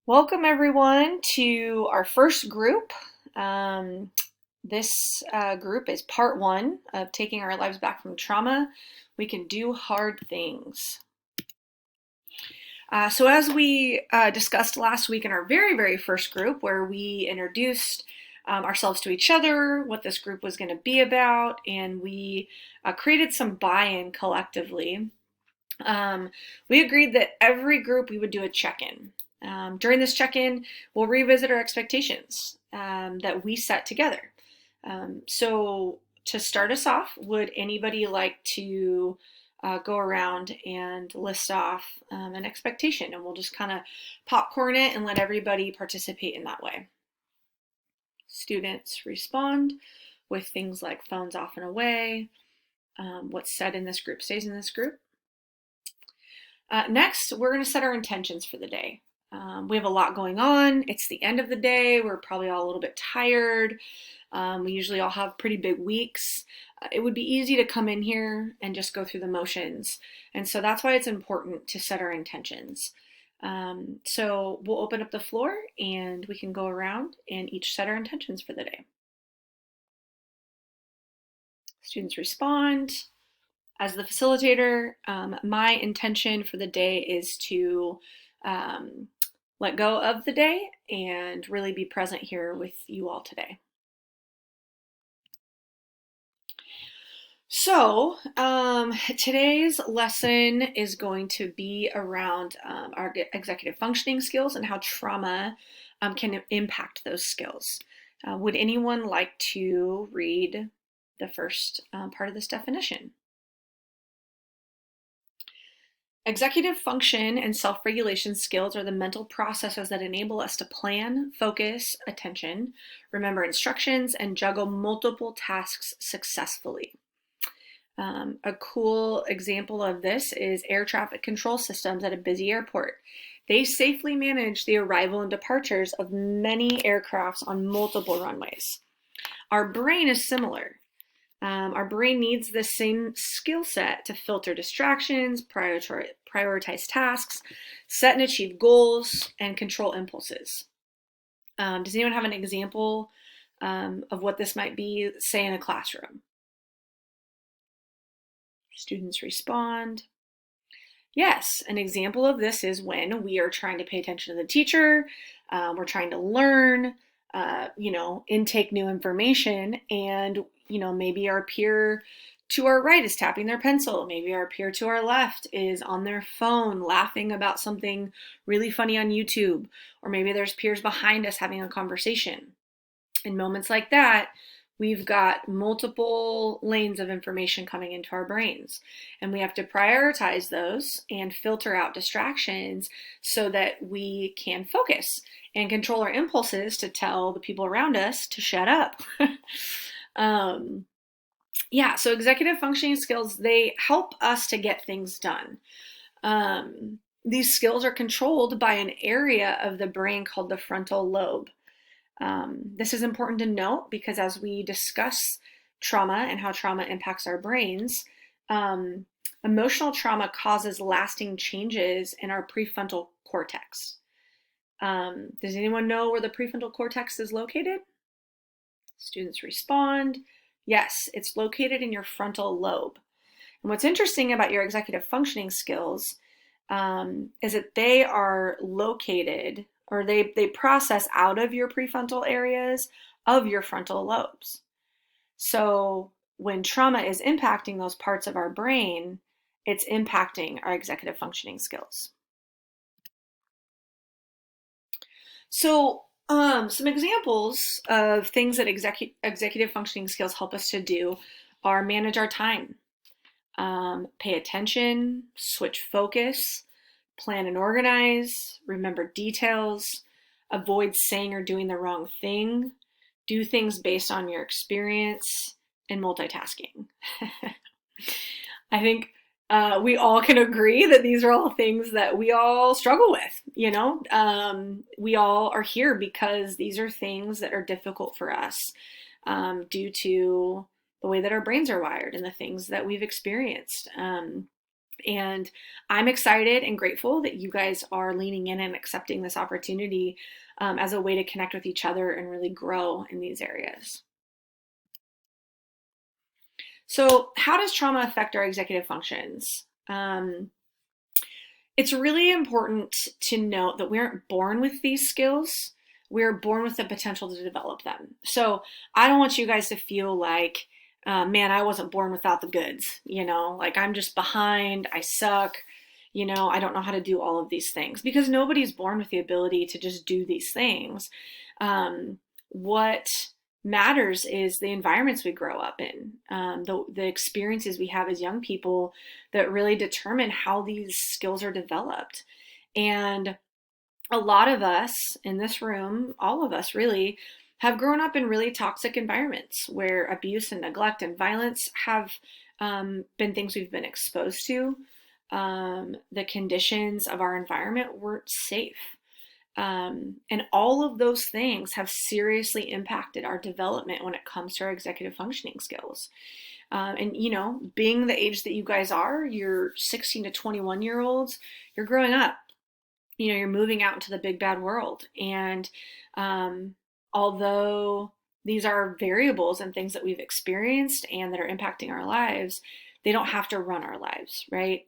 Welcome everyone to our first group. This group is part one of taking our lives back from trauma. We can do hard things. So as we discussed last week in our very first group, where we introduced ourselves to each other, what this group was going to be about, and we created some buy-in collectively. We agreed that every group we would do a check-in. During this check-in, we'll revisit our expectations that we set together. So to start us off, would anybody like to go around and list off an expectation, and we'll just kind of popcorn it and let everybody participate in that way. Students respond with things like phones off and away. What's said in this group stays in this group. Next, we're going to set our intentions for the day. We have a lot going on. It's the end of the day. We're probably all a little bit tired. We usually all have pretty big weeks. It would be easy to come in here and just go through the motions. And so that's why it's important to set our intentions. So we'll open up the floor and we can go around and each set our intentions for the day. Students respond. As the facilitator, my intention for the day is to let go of the day and really be present here with you all today. So today's lesson is going to be around our executive functioning skills and how trauma can impact those skills. Would anyone like to read the first part of this definition? Executive function and self-regulation skills are the mental processes that enable us to plan, focus attention, remember instructions, and juggle multiple tasks successfully. A cool example of this is air traffic control systems at a busy airport. They safely manage the arrival and departures of many aircrafts on multiple runways. Our brain is similar. Our brain needs the same skill set to filter distractions, prioritize tasks, set and achieve goals, and control impulses. Does anyone have an example of what this might be, say in a classroom? Students respond. Yes, an example of this is when we are trying to pay attention to the teacher, we're trying to learn, intake new information, and maybe our peer to our right is tapping their pencil. Maybe our peer to our left is on their phone laughing about something really funny on YouTube. Or maybe there's peers behind us having a conversation. In moments like that, we've got multiple lanes of information coming into our brains. And we have to prioritize those and filter out distractions so that we can focus and control our impulses to tell the people around us to shut up. So executive functioning skills, they help us to get things done. These skills are controlled by an area of the brain called the frontal lobe. This is important to note because as we discuss trauma and how trauma impacts our brains, emotional trauma causes lasting changes in our prefrontal cortex. Does anyone know where the prefrontal cortex is located? Students respond. Yes, it's located in your frontal lobe. And what's interesting about your executive functioning skills is that they are located, or they process out of your prefrontal areas of your frontal lobes. So when trauma is impacting those parts of our brain, it's impacting our executive functioning skills. So some examples of things that executive functioning skills help us to do are manage our time, pay attention, switch focus, plan and organize, remember details, avoid saying or doing the wrong thing, do things based on your experience, and multitasking. I think we all can agree that these are all things that we all struggle with. We all are here because these are things that are difficult for us due to the way that our brains are wired and the things that we've experienced. And I'm excited and grateful that you guys are leaning in and accepting this opportunity as a way to connect with each other and really grow in these areas. So, how does trauma affect our executive functions? It's really important to note that we aren't born with these skills. We're born with the potential to develop them. So I don't want you guys to feel like, man, I wasn't born without the goods, like I'm just behind, I suck, I don't know how to do all of these things, because nobody's born with the ability to just do these things. What matters is the environments we grow up in, the experiences we have as young people that really determine how these skills are developed. And a lot of us in this room, all of us really, have grown up in really toxic environments where abuse and neglect and violence have been things we've been exposed to. The conditions of our environment weren't safe. And all of those things have seriously impacted our development when it comes to our executive functioning skills. And, being the age that you guys are, you're 16 to 21-year-olds, you're growing up, you're moving out into the big bad world. And although these are variables and things that we've experienced and that are impacting our lives, they don't have to run our lives, right?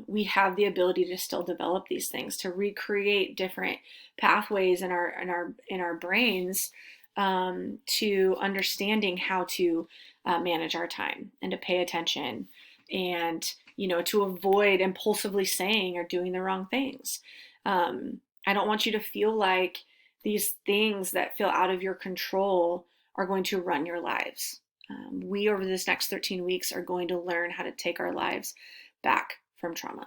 We have the ability to still develop these things, to recreate different pathways in our brains, to understanding how to manage our time and to pay attention, and to avoid impulsively saying or doing the wrong things. I don't want you to feel like these things that feel out of your control are going to run your lives. We, over this next 13 weeks, are going to learn how to take our lives back from trauma.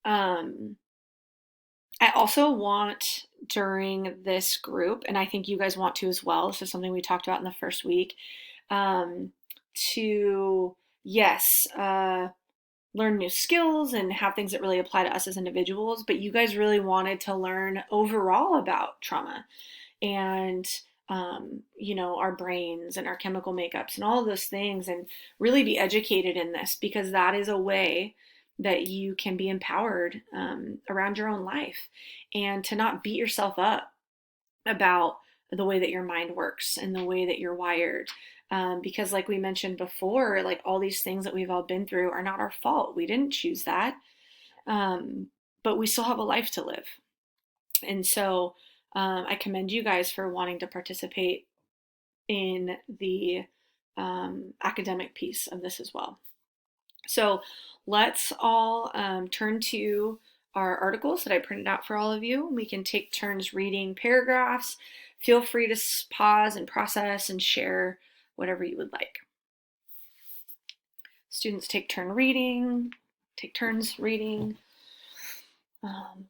I also want, during this group, and I think you guys want to as well, this is something we talked about in the first week, to, yes, learn new skills and have things that really apply to us as individuals, but you guys really wanted to learn overall about trauma and our brains and our chemical makeups and all of those things, and really be educated in this, because that is a way that you can be empowered around your own life, and to not beat yourself up about the way that your mind works and the way that you're wired. Because like we mentioned before, like all these things that we've all been through are not our fault. We didn't choose that. But we still have a life to live. And so I commend you guys for wanting to participate in the academic piece of this as well. So let's all turn to our articles that I printed out for all of you. We can take turns reading paragraphs. Feel free to pause and process and share whatever you would like. Students take turns reading.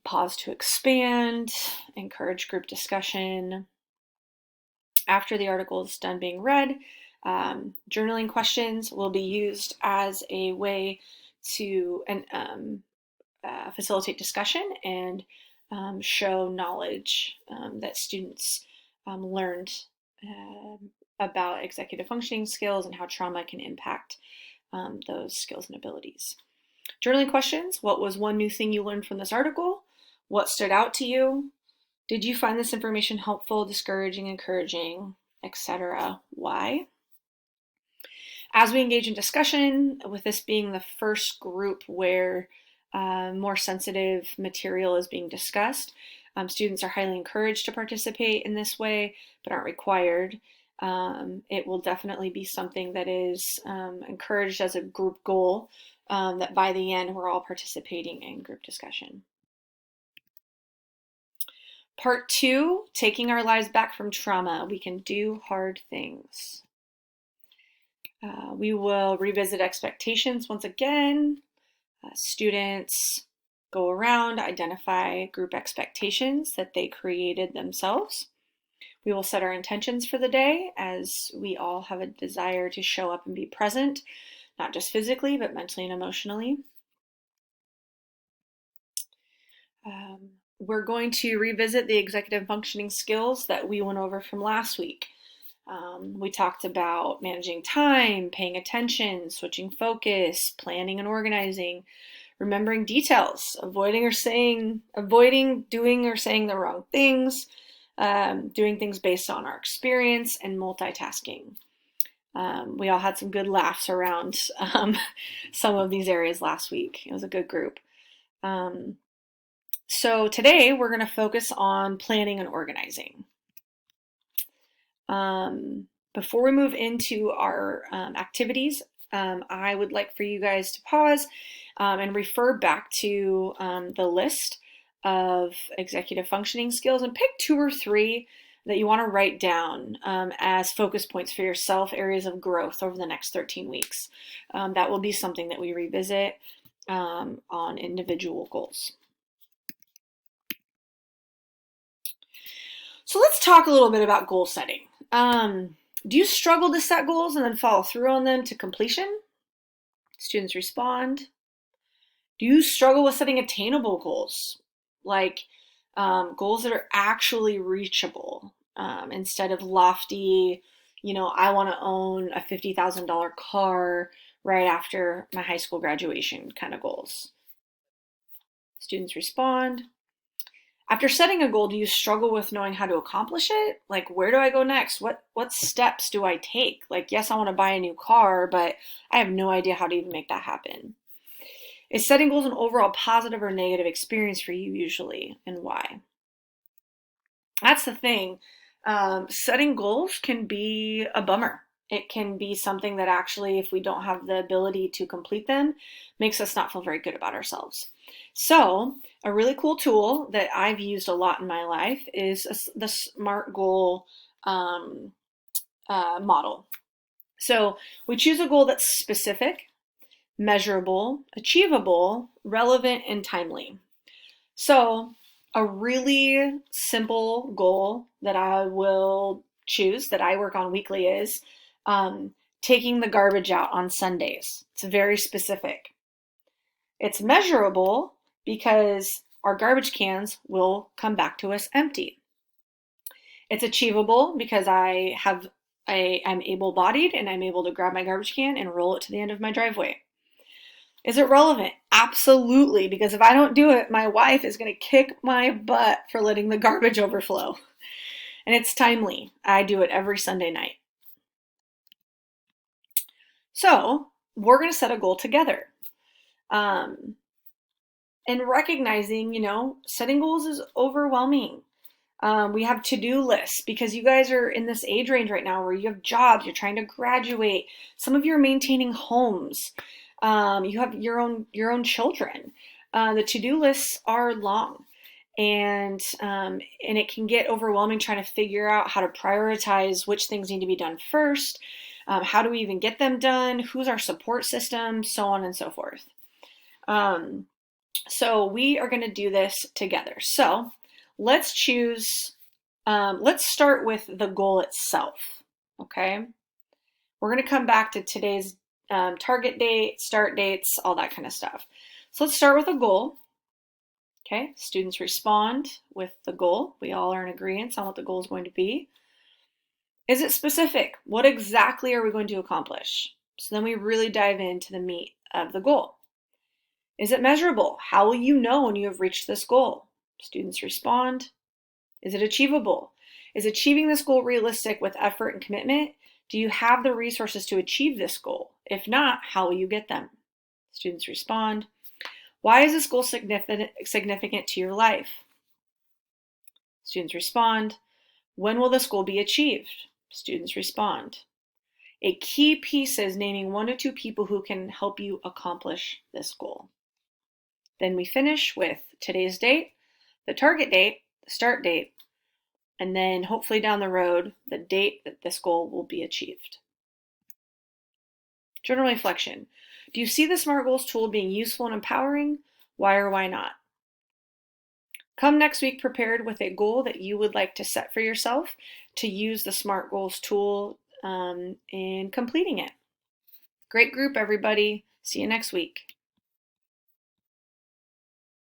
Pause to expand. Encourage group discussion. After the article is done being read, journaling questions will be used as a way to facilitate discussion and show knowledge that students learned about executive functioning skills and how trauma can impact those skills and abilities. Journaling questions: what was one new thing you learned from this article? What stood out to you? Did you find this information helpful, discouraging, encouraging, etc.? Why? As we engage in discussion, with this being the first group where more sensitive material is being discussed, students are highly encouraged to participate in this way, but aren't required. It will definitely be something that is encouraged as a group goal, that by the end we're all participating in group discussion. Part 2, taking our lives back from trauma. We can do hard things. We will revisit expectations once again. Students go around, identify group expectations that they created themselves. We will set our intentions for the day, as we all have a desire to show up and be present, not just physically, but mentally and emotionally. We're going to revisit the executive functioning skills that we went over from last week. We talked about managing time, paying attention, switching focus, planning and organizing, remembering details, avoiding doing or saying the wrong things, doing things based on our experience, and multitasking. We all had some good laughs around some of these areas last week. It was a good group. So today we're going to focus on planning and organizing. Before we move into our activities, I would like for you guys to pause and refer back to the list of executive functioning skills and pick 2 or 3 that you want to write down as focus points for yourself, areas of growth over the next 13 weeks. That will be something that we revisit on individual goals. So let's talk a little bit about goal setting. Do you struggle to set goals and then follow through on them to completion? Students respond. Do you struggle with setting attainable goals, like goals that are actually reachable instead of lofty, I want to own a $50,000 car right after my high school graduation kind of goals? Students respond. After setting a goal, do you struggle with knowing how to accomplish it? Like, where do I go next? What steps do I take? Like, yes, I want to buy a new car, but I have no idea how to even make that happen. Is setting goals an overall positive or negative experience for you usually, and why? That's the thing. Setting goals can be a bummer. It can be something that actually, if we don't have the ability to complete them, makes us not feel very good about ourselves. So a really cool tool that I've used a lot in my life is the SMART goal model. So we choose a goal that's specific, measurable, achievable, relevant, and timely. So a really simple goal that I will choose, that I work on weekly, is taking the garbage out on Sundays. It's very specific. It's measurable because our garbage cans will come back to us empty. It's achievable because I'm able-bodied and I'm able to grab my garbage can and roll it to the end of my driveway. Is it relevant? Absolutely, because if I don't do it, my wife is going to kick my butt for letting the garbage overflow. And it's timely. I do it every Sunday night. So we're going to set a goal together. And recognizing, setting goals is overwhelming. We have to-do lists because you guys are in this age range right now where you have jobs, you're trying to graduate. Some of you are maintaining homes. You have your own children. The to-do lists are long, and it can get overwhelming trying to figure out how to prioritize which things need to be done first. How do we even get them done? Who's our support system? So on and so forth. So we are going to do this together. So let's start with the goal itself. Okay. We're going to come back to today's target date, start dates, all that kind of stuff. So let's start with a goal. Okay. Students respond with the goal. We all are in agreement on what the goal is going to be. Is it specific? What exactly are we going to accomplish? So then we really dive into the meat of the goal. Is it measurable? How will you know when you have reached this goal? Students respond. Is it achievable? Is achieving this goal realistic with effort and commitment? Do you have the resources to achieve this goal? If not, how will you get them? Students respond. Why is this goal significant to your life? Students respond. When will this goal be achieved? Students respond. A key piece is naming 1 to 2 people who can help you accomplish this goal. Then we finish with today's date, the target date, the start date, and then hopefully down the road, the date that this goal will be achieved. Journal reflection. Do you see the SMART Goals tool being useful and empowering? Why or why not? Come next week prepared with a goal that you would like to set for yourself to use the SMART Goals tool in completing it. Great group, everybody. See you next week.